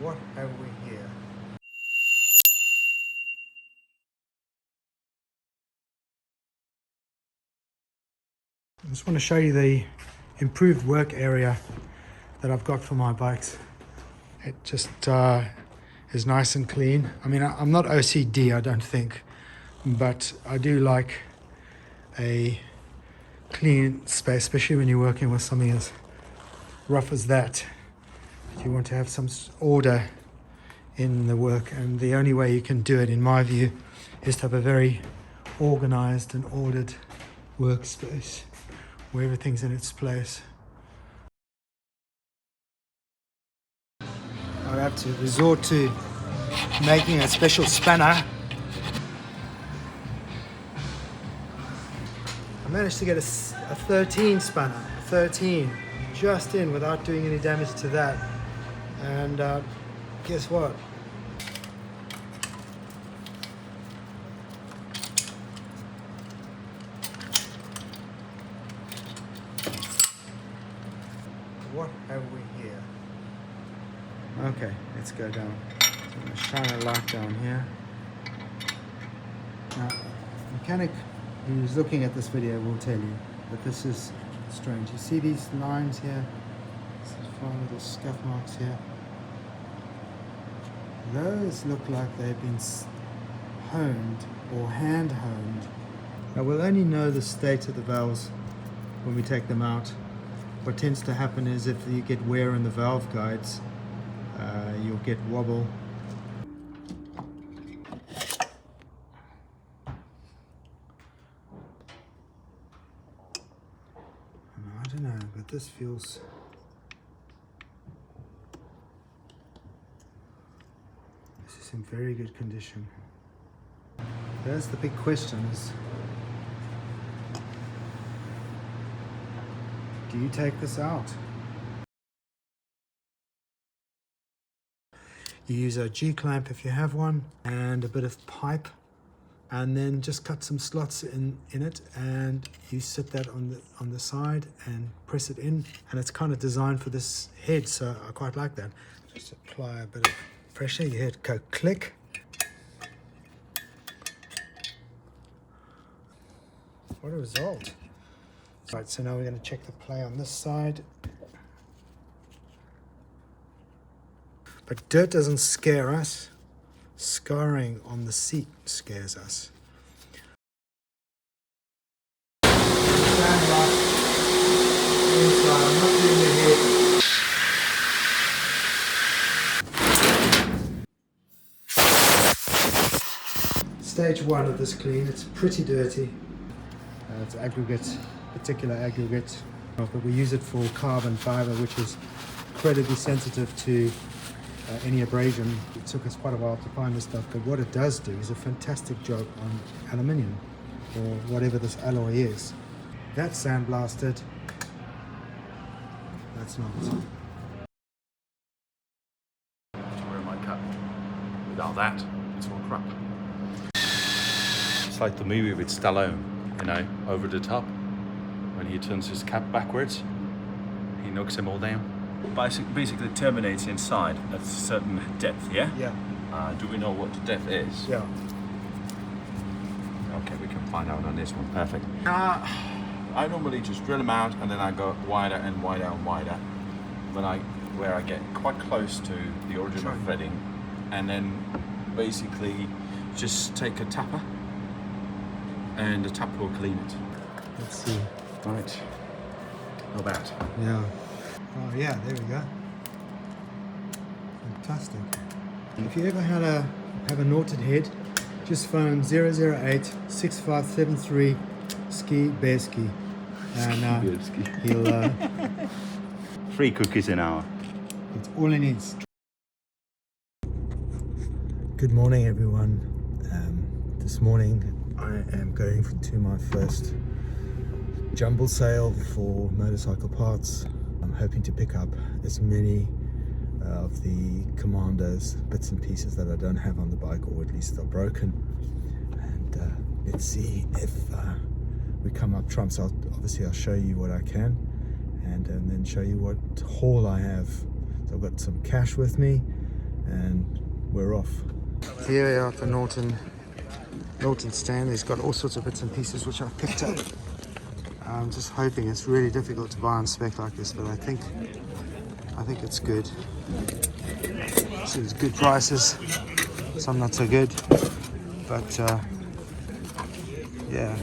What have we here? I just want to show you the improved work area that I've got for my bikes. It just is nice and clean. I mean, I'm not OCD, I don't think, but I do like a clean space, especially when you're working with something as rough as that. You want to have some order in the work, and the only way you can do it, in my view, is to have a very organized and ordered workspace where everything's in its place. I have to resort to making a special spanner. I managed to get a 13 spanner, 13, just in without doing any damage to that. And guess what? What have we here? Okay, let's go down. So I'm going to shine a light down here. Now, mechanic who's looking at this video will tell you that this is strange. You see these lines here? These 5 little scuff marks here. Those look like they've been honed or hand honed. Now we'll only know the state of the valves when we take them out. What tends to happen is if you get wear in the valve guides, you'll get wobble. I don't know, but this feels... This is in very good condition. There's the big question is, do you take this out? You use a G-clamp if you have one, and a bit of pipe, and then just cut some slots in it, and you sit that on the side and press it in, and it's kind of designed for this head, so I quite like that. Just apply a bit of pressure, you hear it go click. What a result. Right, so now we're going to check the play on this side. But dirt doesn't scare us. Scarring on the seat scares us. Stand up. Inside. I'm not doing the head. Stage 1 of this clean. It's pretty dirty. It's aggregate, particular aggregate, but we use it for carbon fiber, which is incredibly sensitive to any abrasion. It took us quite a while to find this stuff, but what it does do is a fantastic job on aluminium or whatever this alloy is. That's sandblasted. That's not. Where am I cut? Without that, it's all crap. It's like the movie with Stallone, you know, Over the Top. When he turns his cap backwards, he knocks them all down. Basically terminates inside at a certain depth, yeah? Yeah. Do we know what the depth is? Yeah. Okay, we can find out on this one. Perfect. I normally just drill them out and then I go wider and wider and wider where I get quite close to the original threading, and then basically just take a tapper and the tapper will clean it. Let's see. Right. Not bad. Yeah. Oh yeah, there we go. Fantastic. If you ever have a Norton head, just phone 008-6573 Bearski, and he'll Free cookies an hour. It's all he needs. Good morning, everyone. This morning I am going to my first Jumble sale for motorcycle parts. I'm hoping to pick up as many of the Commandos, bits and pieces that I don't have on the bike, or at least are broken. And let's see if we come up trumps. Obviously I'll show you what I can, and then show you what haul I have. So I've got some cash with me, and we're off. Here we are at the Norton stand. He's got all sorts of bits and pieces which I've picked up. I'm just hoping. It's really difficult to buy on spec like this, but I think it's good. So it's good prices, some not so good, but yeah.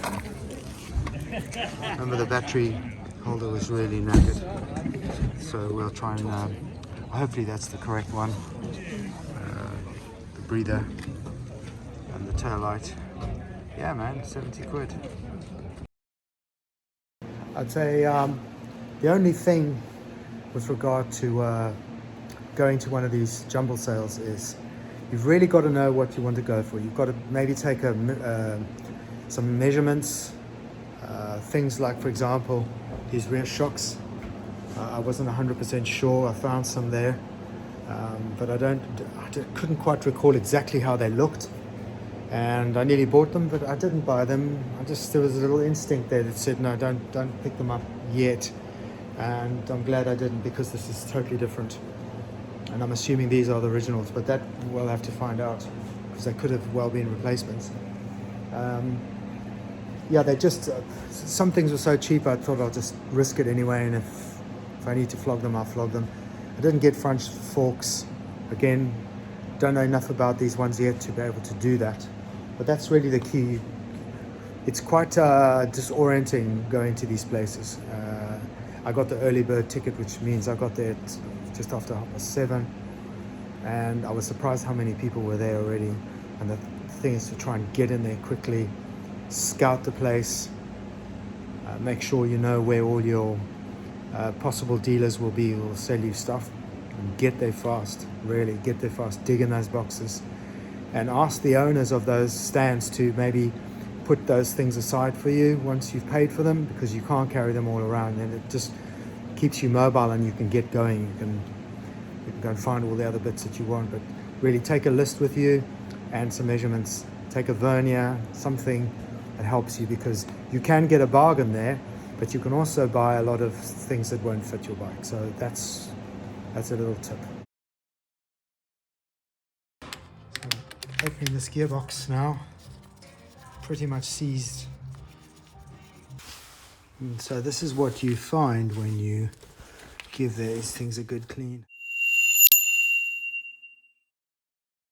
Remember, the battery holder was really knackered, so we'll try and hopefully that's the correct one. The breather and the tail light. Yeah, man, 70 quid. I'd say the only thing with regard to going to one of these jumble sales is you've really got to know what you want to go for. You've got to maybe take some measurements, things like, for example, these rear shocks. I wasn't 100% sure. I found some there, but I couldn't quite recall exactly how they looked, and I nearly bought them, but I didn't buy them. There was a little instinct there that said no, don't pick them up yet, and I'm glad I didn't, because this is totally different. And I'm assuming these are the originals, but that we'll have to find out, because they could have well been replacements. Yeah, they just, some things were so cheap, I thought I'll just risk it anyway, and if I need to flog them, I'll flog them. I didn't get front forks. Again, don't know enough about these ones yet to be able to do that. But that's really the key. It's quite disorienting going to these places. I got the early bird ticket, which means I got there just after 7:30, and I was surprised how many people were there already. And the thing is to try and get in there quickly, scout the place, make sure you know where all your possible dealers will be who will sell you stuff, and get there fast. Really get there fast, dig in those boxes, and ask the owners of those stands to maybe put those things aside for you once you've paid for them, because you can't carry them all around, and it just keeps you mobile and you can get going. You can go and find all the other bits that you want, but really take a list with you and some measurements. Take a vernier, something that helps you, because you can get a bargain there, but you can also buy a lot of things that won't fit your bike. So that's a little tip. So opening this gearbox now, pretty much seized. And so this is what you find when you give these things a good clean.